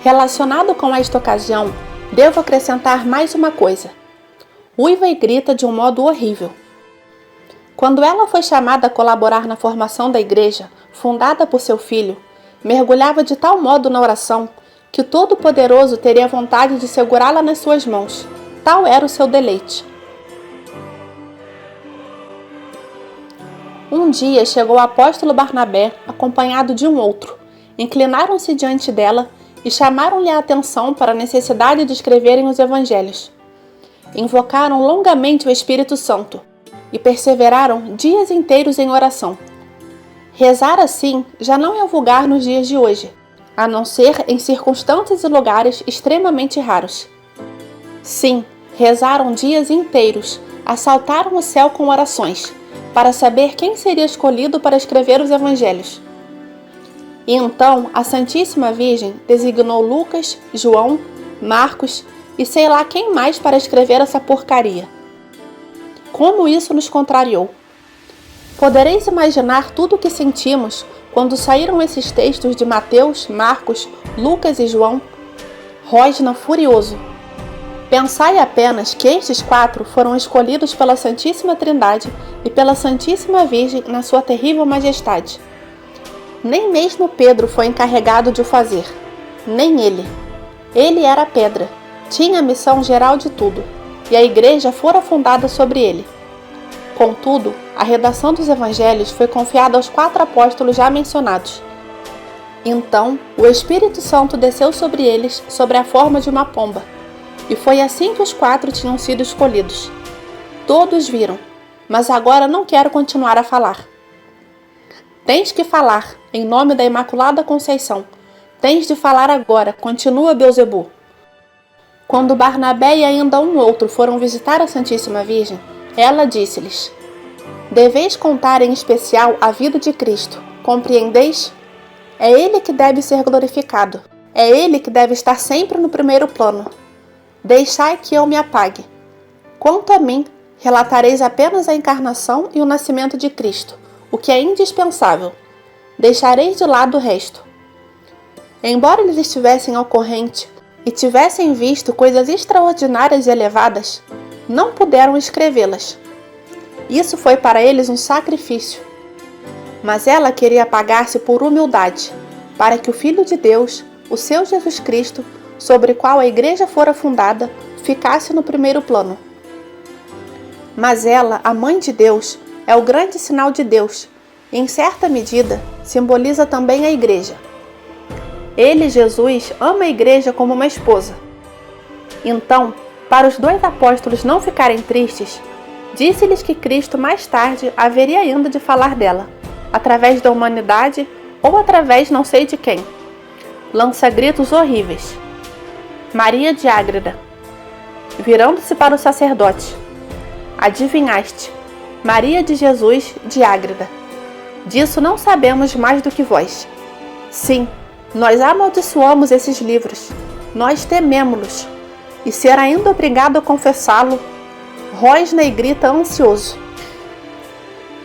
Relacionado com esta ocasião, devo acrescentar mais uma coisa. Uiva e grita de um modo horrível. Quando ela foi chamada a colaborar na formação da igreja, fundada por seu filho, mergulhava de tal modo na oração que o Todo-Poderoso teria vontade de segurá-la nas suas mãos. Tal era o seu deleite. Um dia chegou o apóstolo Barnabé, acompanhado de um outro. Inclinaram-se diante dela e chamaram-lhe a atenção para a necessidade de escreverem os evangelhos. Invocaram longamente o Espírito Santo e perseveraram dias inteiros em oração. Rezar assim já não é vulgar nos dias de hoje, a não ser em circunstâncias e lugares extremamente raros. Sim, rezaram dias inteiros, assaltaram o céu com orações, para saber quem seria escolhido para escrever os evangelhos. E então a Santíssima Virgem designou Lucas, João, Marcos e sei lá quem mais para escrever essa porcaria. Como isso nos contrariou! Podereis imaginar tudo o que sentimos quando saíram esses textos de Mateus, Marcos, Lucas e João? Rosna furioso. Pensai apenas que estes 4 foram escolhidos pela Santíssima Trindade e pela Santíssima Virgem na sua terrível majestade. Nem mesmo Pedro foi encarregado de o fazer, nem ele. Ele era a pedra, tinha a missão geral de tudo, e a igreja fora fundada sobre ele. Contudo, a redação dos evangelhos foi confiada aos 4 apóstolos já mencionados. Então, o Espírito Santo desceu sobre eles sob a forma de uma pomba, e foi assim que os 4 tinham sido escolhidos. Todos viram, mas agora não quero continuar a falar. Tens que falar, em nome da Imaculada Conceição. Tens de falar agora, continua Beelzebul. Quando Barnabé e ainda um outro foram visitar a Santíssima Virgem, ela disse-lhes: deveis contar em especial a vida de Cristo, compreendeis? É Ele que deve ser glorificado, é Ele que deve estar sempre no primeiro plano. Deixai que eu me apague. Quanto a mim, relatareis apenas a encarnação e o nascimento de Cristo, o que é indispensável. Deixareis de lado o resto. Embora eles estivessem ao corrente e tivessem visto coisas extraordinárias e elevadas, não puderam escrevê-las. Isso foi para eles um sacrifício. Mas ela queria pagar-se por humildade, para que o Filho de Deus, o seu Jesus Cristo, sobre o qual a igreja fora fundada, ficasse no primeiro plano. Mas ela, a Mãe de Deus, é o grande sinal de Deus, e em certa medida simboliza também a igreja. Ele, Jesus, ama a igreja como uma esposa. Então, para os 2 apóstolos não ficarem tristes, disse-lhes que Cristo mais tarde haveria ainda de falar dela, através da humanidade ou através não sei de quem. Lança gritos horríveis. Maria de Ágreda. Virando-se para o sacerdote: adivinhaste, Maria de Jesus de Ágreda. Disso não sabemos mais do que vós. Sim, nós amaldiçoamos esses livros, nós tememo-los, e ser ainda obrigado a confessá-lo, rosna e grita ansioso.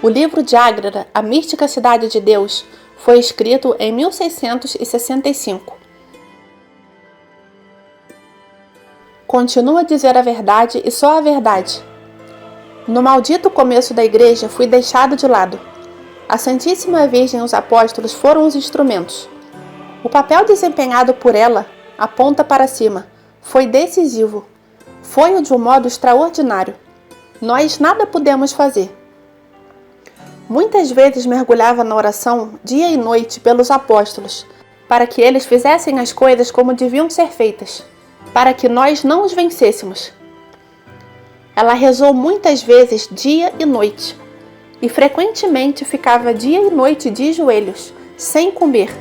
O livro de Ágreda, A Mística Cidade de Deus, foi escrito em 1665. Continua a dizer a verdade e só a verdade. No maldito começo da igreja fui deixado de lado. A Santíssima Virgem e os apóstolos foram os instrumentos. O papel desempenhado por ela, aponta para cima, foi decisivo. Foi-o de um modo extraordinário. Nós nada pudemos fazer. Muitas vezes mergulhava na oração dia e noite pelos apóstolos, para que eles fizessem as coisas como deviam ser feitas, para que nós não os vencêssemos. Ela rezou muitas vezes dia e noite, e frequentemente ficava dia e noite de joelhos, sem comer,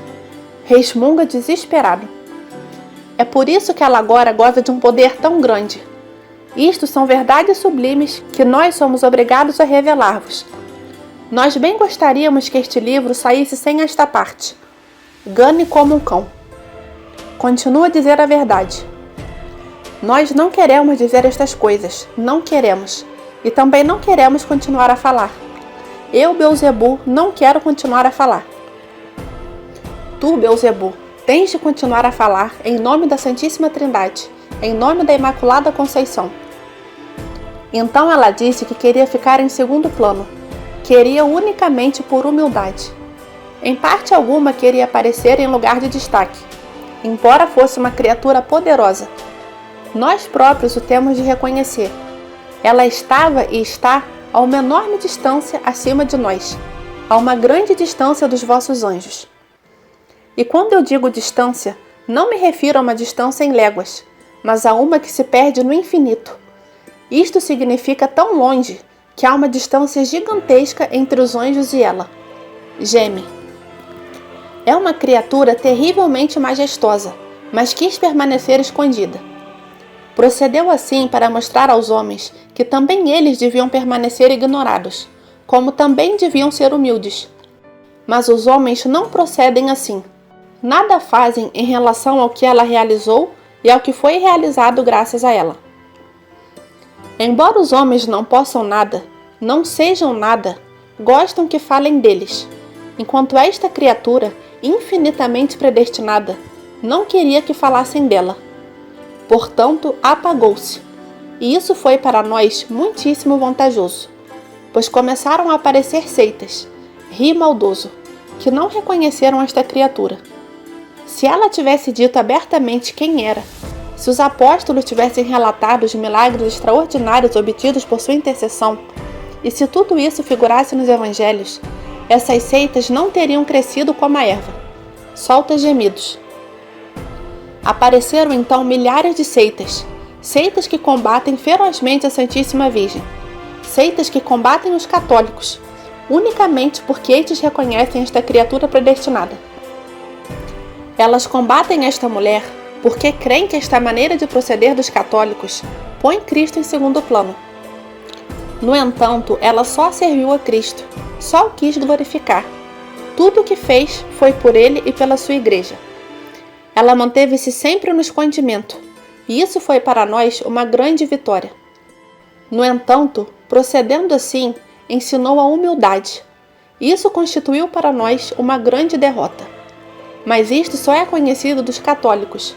resmunga desesperado. É por isso que ela agora goza de um poder tão grande. Isto são verdades sublimes que nós somos obrigados a revelar-vos. Nós bem gostaríamos que este livro saísse sem esta parte. Gane como um cão. Continua a dizer a verdade. Nós não queremos dizer estas coisas, não queremos. E também não queremos continuar a falar. Eu, Beelzebul, não quero continuar a falar. Tu, Beelzebul, tens de continuar a falar em nome da Santíssima Trindade, em nome da Imaculada Conceição. Então ela disse que queria ficar em segundo plano, queria unicamente por humildade. Em parte alguma queria aparecer em lugar de destaque, embora fosse uma criatura poderosa. Nós próprios o temos de reconhecer. Ela estava e está a uma enorme distância acima de nós, a uma grande distância dos vossos anjos. E quando eu digo distância, não me refiro a uma distância em léguas, mas a uma que se perde no infinito. Isto significa tão longe que há uma distância gigantesca entre os anjos e ela. Geme. É uma criatura terrivelmente majestosa, mas quis permanecer escondida. Procedeu assim para mostrar aos homens que também eles deviam permanecer ignorados, como também deviam ser humildes. Mas os homens não procedem assim. Nada fazem em relação ao que ela realizou e ao que foi realizado graças a ela. Embora os homens não possam nada, não sejam nada, gostam que falem deles, enquanto esta criatura, infinitamente predestinada, não queria que falassem dela. Portanto, apagou-se, e isso foi para nós muitíssimo vantajoso, pois começaram a aparecer seitas, ri maldoso, que não reconheceram esta criatura. Se ela tivesse dito abertamente quem era, se os apóstolos tivessem relatado os milagres extraordinários obtidos por sua intercessão, e se tudo isso figurasse nos evangelhos, essas seitas não teriam crescido como a erva. Solta gemidos. Apareceram então milhares de seitas, seitas que combatem ferozmente a Santíssima Virgem, seitas que combatem os católicos, unicamente porque estes reconhecem esta criatura predestinada. Elas combatem esta mulher porque creem que esta maneira de proceder dos católicos põe Cristo em segundo plano. No entanto, ela só serviu a Cristo, só o quis glorificar. Tudo o que fez foi por ele e pela sua igreja. Ela manteve-se sempre no escondimento, e isso foi para nós uma grande vitória. No entanto, procedendo assim, ensinou a humildade. Isso constituiu para nós uma grande derrota. Mas isto só é conhecido dos católicos.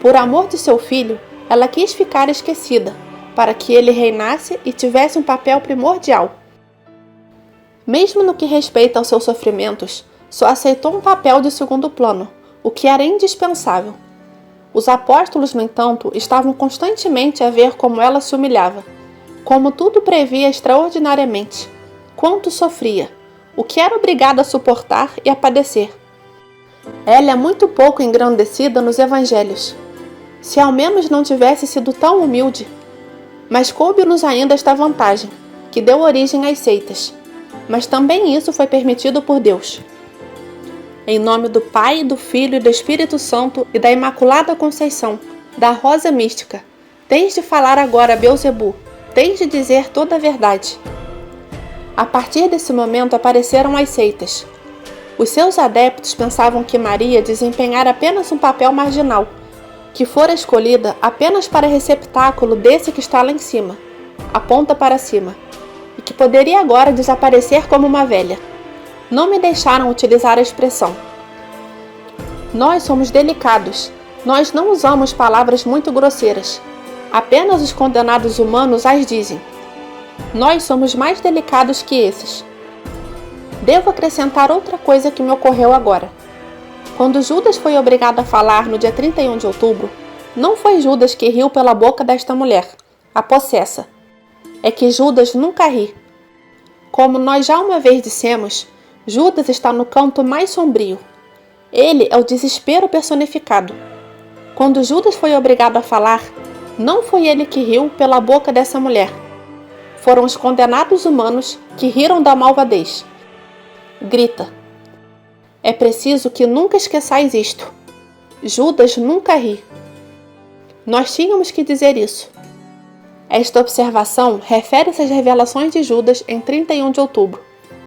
Por amor de seu filho, ela quis ficar esquecida, para que ele reinasse e tivesse um papel primordial. Mesmo no que respeita aos seus sofrimentos, só aceitou um papel de segundo plano, o que era indispensável. Os apóstolos, no entanto, estavam constantemente a ver como ela se humilhava, como tudo previa extraordinariamente, quanto sofria, o que era obrigada a suportar e a padecer. Ela é muito pouco engrandecida nos evangelhos. Se ao menos não tivesse sido tão humilde, mas coube-nos ainda esta vantagem, que deu origem às seitas. Mas também isso foi permitido por Deus. Em nome do Pai, do Filho e do Espírito Santo e da Imaculada Conceição, da Rosa Mística, tens de falar agora, Beelzebu, tens de dizer toda a verdade. A partir desse momento apareceram as seitas. Os seus adeptos pensavam que Maria desempenhara apenas um papel marginal, que fora escolhida apenas para receptáculo desse que está lá em cima, aponta para cima, e que poderia agora desaparecer como uma velha. Não me deixaram utilizar a expressão. Nós somos delicados, nós não usamos palavras muito grosseiras. Apenas os condenados humanos as dizem. Nós somos mais delicados que esses. Devo acrescentar outra coisa que me ocorreu agora. Quando Judas foi obrigado a falar no dia 31 de outubro, não foi Judas que riu pela boca desta mulher, a possessa. É que Judas nunca ri. Como nós já uma vez dissemos, Judas está no canto mais sombrio. Ele é o desespero personificado. Quando Judas foi obrigado a falar, não foi ele que riu pela boca dessa mulher. Foram os condenados humanos que riram da malvadez. Grita. É preciso que nunca esqueçais isto. Judas nunca ri. Nós tínhamos que dizer isso. Esta observação refere-se às revelações de Judas em 31 de outubro.